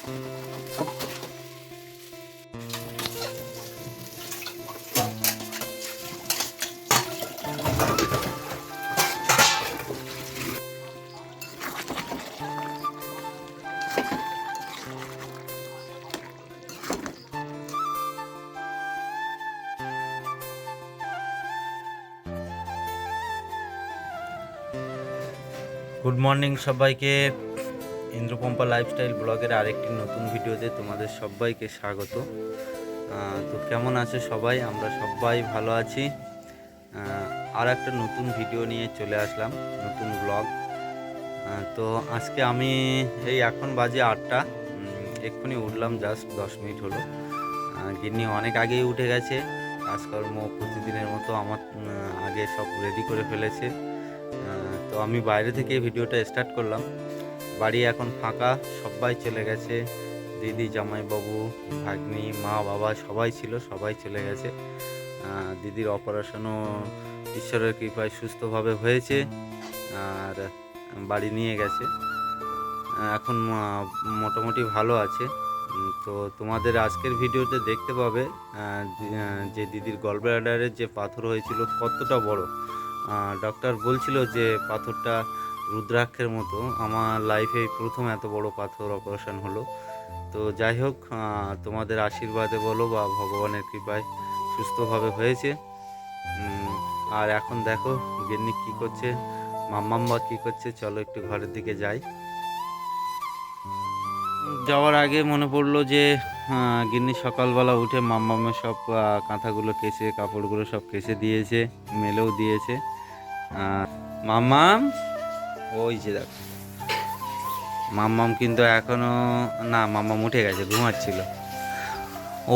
Good morning সবাইকে। ইন্দ্রপম্পা lifestyle ব্লগের আরেকটি নতুন ভিডিওতে তোমাদের সবাইকে স্বাগত। তো কেমন আছো সবাই? আমরা সবাই ভালো আছি। আর একটা নতুন ভিডিও নিয়ে চলে আসলাম, নতুন ব্লগ। তো আজকে আমি এখন বাজে 8টা, এক্ষুনি উঠলাম, জাস্ট 10 মিনিট হলো। গিন্নি অনেক আগেই উঠে গেছে, কাজকর্ম প্রতিদিনের মতো আমার আগে সব রেডি করে ফেলেছে। তো আমি বাইরে থেকে ভিডিওটা স্টার্ট করলাম। বাড়ি এখন ফাঁকা, সবাই চলে গেছে, দিদি, জামাইবাবু, ভাগ্নি, মা, বাবা সবাই ছিল, সবাই চলে গেছে। দিদির অপারেশনও ঈশ্বরের কৃপায় সুস্থভাবে হয়েছে, আর বাড়ি নিয়ে গেছে, এখন মোটামুটি ভালো আছে। তো তোমাদের আজকের ভিডিওতে দেখতে পাবে যে দিদির গলব্লাডারের যে পাথর হয়েছিল কতটা বড়। ডক্টর বলছিল যে পাথরটা রুদ্রাক্ষের মতো। আমার লাইফে প্রথম এত বড় পাথর অপারেশন হলো। তো যাই হোক, তোমাদের আশীর্বাদে বলো বা ভগবানের কৃপায় সুস্থভাবে হয়েছে। আর এখন দেখো গিন্নি কী করছে, মাম্মাম্বা কী করছে। চলো একটু ঘরের দিকে যাই। যাওয়ার আগে মনে পড়লো যে গিন্নি সকালবেলা উঠে মাম্মামের সব কাঁথাগুলো কেচে, কাপড়গুলো সব কেচে দিয়েছে, মেলেও দিয়েছে। মাম্মাম, ওই যে দেখো মাম্মাম কিন্তু এখনো না, মাম্মাম উঠে গেছে, ঘুমাচ্ছিল।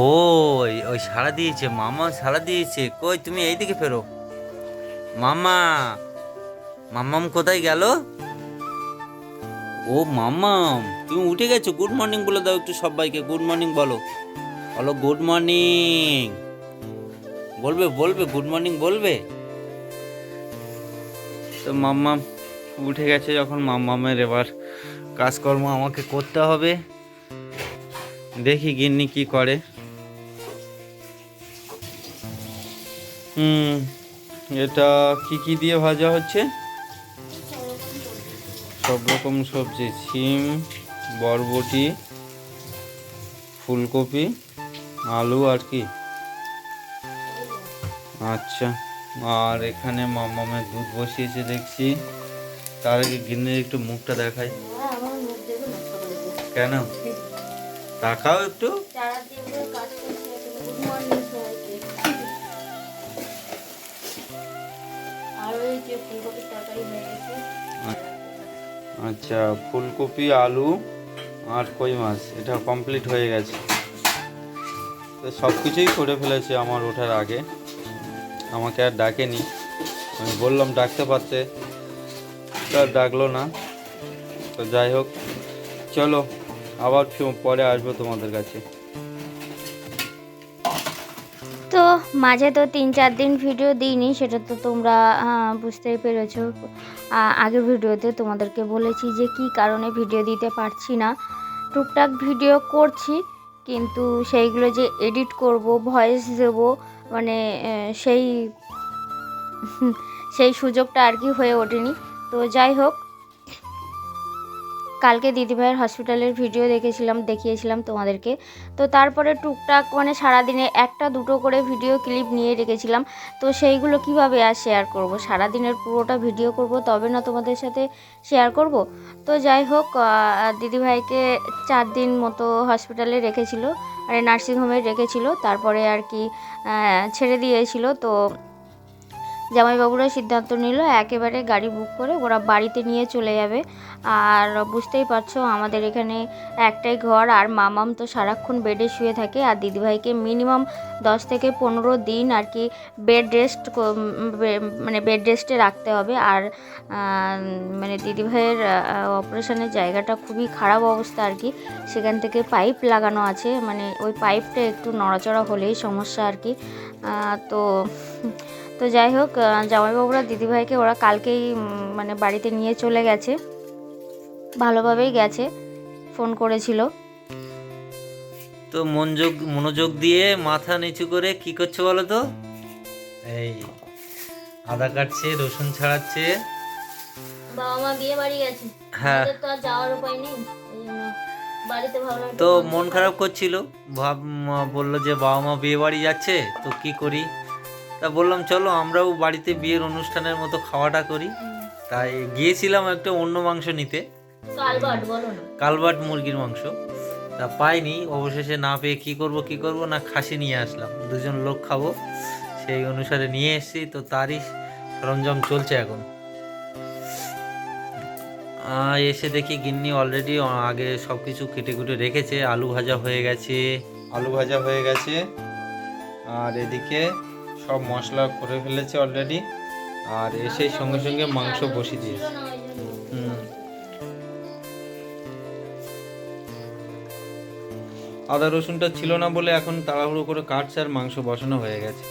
ওই ওই সাড়া দিয়েছে, মাম্মা সাড়া দিয়েছে। কই তুমি এইদিকে ফেরো। মাম্মা, মাম্মাম কোথায় গেল? ও মাম্মাম, তুমি উঠে গেছো? গুড মর্নিং বলে দাও একটু সবাইকে, গুড মর্নিং বলো। বলো গুড মর্নিং, বলবে বলবে গুড মর্নিং বলবে। তো মাম্মাম উঠে গেছে যখন, মাম্মামের এবার কাজকর্ম আমাকে করতে হবে। দেখি গিন্নি কি করে। এটা কি দিয়ে ভাজা হচ্ছে? সব রকম সবজি, সিম, বরবটি, ফুলকপি, আলু আর কি। আচ্ছা, আর এখানে মাম্মামের দুধ বসিয়েছে দেখছি। তার আগে গিন্নির একটু মুখটা দেখাই। কেন? তাকাও একটু। আচ্ছা, ফুলকপি, আলু আর কই মাছ, এটা কমপ্লিট হয়ে গেছে। তো সব কিছুই করে ফেলেছে আমার ওঠার আগে। আমাকে আর ডাকেনি, আমি বললাম ডাকতে পারতে, তার ডাকলো না। তো যাই হোক, চলো আবার পরে আসবো তোমাদের কাছে। তো মাঝে তো 3-4 দিন ভিডিও দিইনি, সেটা তো তোমরা বুঝতেই পেরেছো। আগের ভিডিওতে তোমাদেরকে বলেছি যে কি কারণে ভিডিও দিতে পারছি না। টুকটাক ভিডিও করছি, কিন্তু সেইগুলো যে এডিট করব, ভয়েস দেব, মানে সেই সেই সুযোগটা আর কি হয়ে ওঠেনি। তো যাই হোক, কালকে দিদিভাইয়ের হসপিটালের ভিডিও দেখিয়েছিলাম তোমাদেরকে। তো তারপরে টুকটাক মানে সারাদিনে 1-2 করে ভিডিও ক্লিপ নিয়ে রেখেছিলাম। তো সেইগুলো কিভাবে আর শেয়ার করব? সারাদিনের পুরোটা ভিডিও করব, তবে না তোমাদের সাথে শেয়ার করব। তো যাই হোক, দিদিভাইকে 4 দিন মতো হসপিটালে রেখেছিল, মানে নার্সিংহোমে রেখেছিল। তারপরে আর কি ছেড়ে দিয়েছিল। তো জামাইবাবুরা সিদ্ধান্ত নিল একেবারে গাড়ি বুক করে ওরা বাড়িতে নিয়ে চলে যাবে। আর বুঝতেই পারছো আমাদের এখানে একটাই ঘর, আর মামাম তো সারাক্ষণ বেডে শুয়ে থাকে। আর দিদিভাইকে মিনিমাম 10 থেকে 15 দিন আর কি বেড রেস্টে রাখতে হবে। আর মানে দিদিভাইয়ের অপারেশনের জায়গাটা খুবই খারাপ অবস্থা আর কি। সেখান থেকে পাইপ লাগানো আছে, মানে ওই পাইপটা একটু নড়াচড়া হলেই সমস্যা আর কি। তো যাই হোক, জামাইবাবুরা দিদিভাইকে ওরা কালকেই মানে বাড়িতে নিয়ে চলে গেছে, ভালোভাবেই গেছে, ফোন করেছিল। তো মনোযোগ দিয়ে মাথা নিচু করে কি করছে বলো তো? এই আদা কাটছে, রসুন ছাড়াচ্ছে। বাবা মা বিয়ে বাড়ি গেছে, হ্যাঁ, আমাদের তো আর যাওয়ার উপায় নেই, এই জন্য বাড়িতে ভাবলাম একটু তো মাংস মন খাই। খারাপ করছিল। বললো যে বাবা মা বিয়ে বাড়ি যাচ্ছে, তো কি করি? তা বললাম চলো আমরাও বাড়িতে বিয়ের অনুষ্ঠানের মতো খাওয়াটা করি। তাই গিয়েছিলাম একটা অন্য মাংস নিতে, কালবাট বলো না। কালবাট মুরগির মাংস। তা পাইনি, অবশেষে না পেয়ে কি করব না খাসি নিয়ে আসলাম, দুজন লোক খাবো সেই অনুসারে নিয়ে এসেছি। তো তারই সরঞ্জাম চলছে এখন। এসে দেখি গিন্নি অলরেডি আগে সব কিছু কেটে কুটে রেখেছে। আলু ভাজা হয়ে গেছে, আর এদিকে সব মশলা করে ফেলেছে অলরেডি। আর এসে সঙ্গে সঙ্গে মাংস বসিয়ে দিয়েছে। আদা রসুনটা ছিল না বলে এখন তাড়াহুড়ো করে কাটছে আর মাংস বসানো হয়ে গেছে।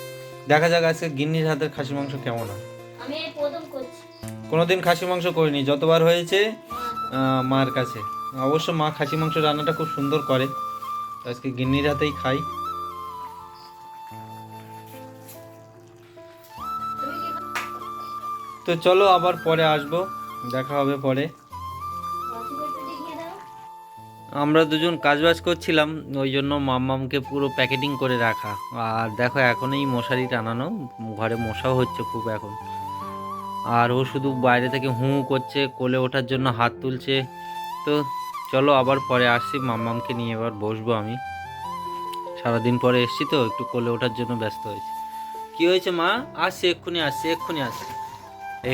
দেখা যাক আজকে গিন্নির হাতের খাসির মাংস কেমন হয়। আমি এই প্রথম করছি। কোনোদিন খাসির মাংস করিনি, যতবার হয়েছে মার কাছে। অবশ্য মা খাসি মাংস রান্নাটা খুব সুন্দর করে, তো আজকে গিন্নির হাতেই খাই। তো চলো আবার পরে আসবো, দেখা হবে পরে। আমরা দুজন কাজবাজ করছিলাম, ওই জন্য মাম্মামকে পুরো প্যাকেটিং করে রাখা। আর দেখো এখনই মশারি টানানো, ঘরে মশাও হচ্ছে খুব এখন। আর ও শুধু বাইরে থেকে হু হু করছে, কোলে ওঠার জন্য হাত তুলছে। তো চলো আবার পরে আসছি, মাম্মামকে নিয়ে এবার বসবো আমি। সারাদিন পরে এসছি তো একটু কোলে ওঠার জন্য ব্যস্ত হয়েছি। কি হয়েছে মা? আসছে, এক্ষুনি আসছে।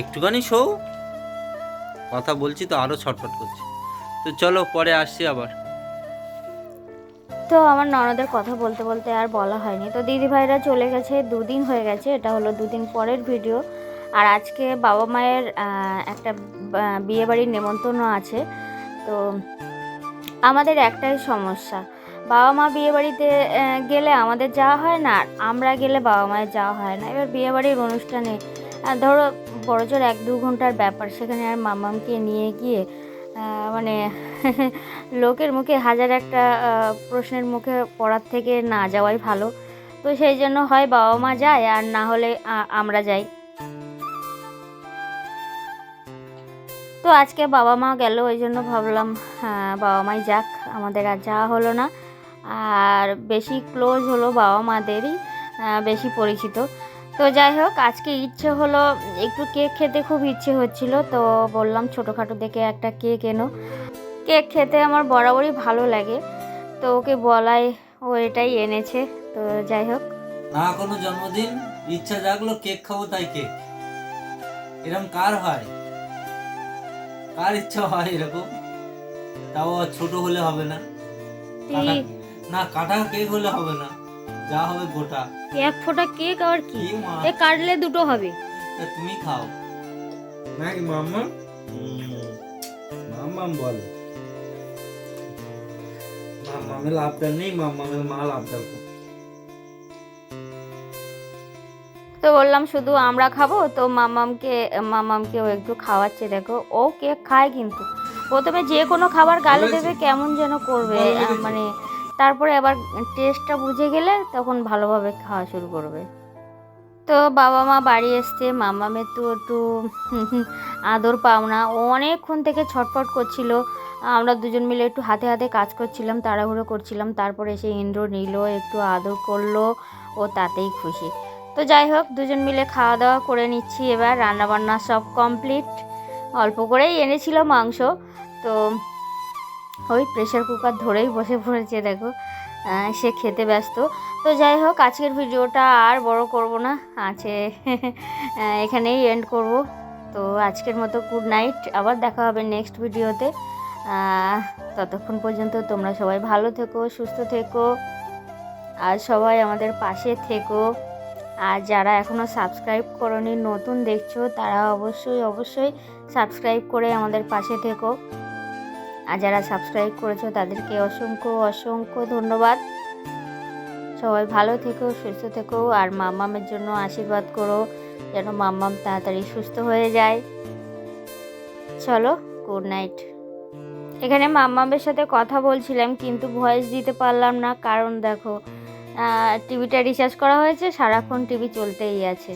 একটুখানি শো, কথা বলছি তো আরও ছটফট করছে। তো চলো পরে আসছি আবার। তো আমার ননদের কথা বলতে বলতে আর বলা হয়নি। তো দিদি ভাইরা চলে গেছে, 2 দিন হয়ে গেছে, এটা হলো 2 দিন পরের ভিডিও। আর আজকে বাবা মায়ের একটা বিয়ে বাড়ির নেমন্তন্ন আছে। তো আমাদের একটাই সমস্যা, বাবা মা বিয়ে বাড়িতে গেলে আমাদের যাওয়া হয় না, আর আমরা গেলে বাবা মায়ের যাওয়া হয় না। এবার বিয়ে বাড়ির অনুষ্ঠানে ধরো বড়জোর 1-2 ঘন্টার ব্যাপার, সেখানে আর মামামকে নিয়ে গিয়ে মানে লোকের মুখে হাজার একটা প্রশ্নের মুখে পড়ার থেকে না যাওয়াই ভালো। তো সেই জন্য হয় বাবা মা যায়, আর না হলে আমরা যাই। তো আজকে বাবা মা গেল, ওই জন্য ভাবলাম বাবা মাই যাক, আমাদের আর যাওয়া হলো না। আর বেশি ক্লোজ হলো বাবা মাদেরই, বেশি পরিচিত। তো যাই হোক, আজকে ইচ্ছে হলো একটু কেক খেতে, খুব ইচ্ছে হচ্ছিল। তো বললাম ছোটোখাটো দেখে একটা কেক এনো। কেক খেতে আমার বরাবরই ভালো লাগে, তো ওকে বলাই ও এটাই এনেছে। তো যাই হোক, না কোনো জন্মদিন ইচ্ছা জাগলো কেক খাবো তাই কেক, এরকম কার হয়? কার ইচ্ছা হয় এরকম? তাও ছোট হলে হবে না, না কাটা কেক হলে হবে না, যা হবে গোটা। 1 ফোঁটা কেক আর কি, কি মা, এ কাটলে 2টো হবে। তুমি খাও নাকি মাম্মা? মাম্মাম বলে মাম্মামের আবদার নেই, মাম্মামের মাল আবদার করে। তো বললাম শুধু আমরা খাবো, তো মামামকে ও একটু খাওয়াচ্ছে। দেখো ও কেক খায়, কিন্তু প্রথমে যে কোনো খাবার গালে দেবে কেমন যেন করবে, মানে তারপরে আবার টেস্টটা বুঝে গেলে তখন ভালোভাবে খাওয়া শুরু করবে। তো বাবা মা বাড়ি এসছে, মামামের তো একটু আদর পাওনা, ও অনেকক্ষণ থেকে ছটফট করছিল। আমরা দুজন মিলে একটু হাতে হাতে কাজ করছিলাম, তাড়াহুড়ো করছিলাম। তারপরে এসে ইন্দ্র নিল, একটু আদর করলো, ও তাতেই খুশি। তো যাই হোক, দুজন মিলে খাওয়া দাওয়া করে নিচ্ছি। এবার রান্নাবান্না সব কমপ্লিট, অল্প করেই এনেছিল মাংস। তো ওই প্রেশার কুকার ধরেই বসে পড়েছে, দেখো সে খেতে ব্যস্ত। তো যাই হোক, আজকের ভিডিওটা আর বড় করব না, আছে এখানেই এন্ড করব। তো আজকের মতো গুড নাইট, আবার দেখা হবে নেক্সট ভিডিওতে। ততক্ষণ পর্যন্ত তোমরা সবাই ভালো থেকো, সুস্থ থেকো, আর সবাই আমাদের পাশে থেকো। আর যারা এখনও সাবস্ক্রাইব করোনি, নতুন দেখছো, তারা অবশ্যই সাবস্ক্রাইব করে আমাদের পাশে থেকো। আর যারা সাবস্ক্রাইব করেছো তাদেরকে অসংখ্য ধন্যবাদ। সবাই ভালো থেকো, সুস্থ থেকো, আর মাম্মামের জন্য আশীর্বাদ করো যেন মাম্মাম তাড়াতাড়ি সুস্থ হয়ে যায়। চলো, গুড নাইট। এখানে মাম্মামের সাথে কথা বলছিলাম কিন্তু ভয়েস দিতে পারলাম না, কারণ দেখো টিভিটা রিচার্জ করা হয়েছে, সারাক্ষণ টিভি চলতেই আছে।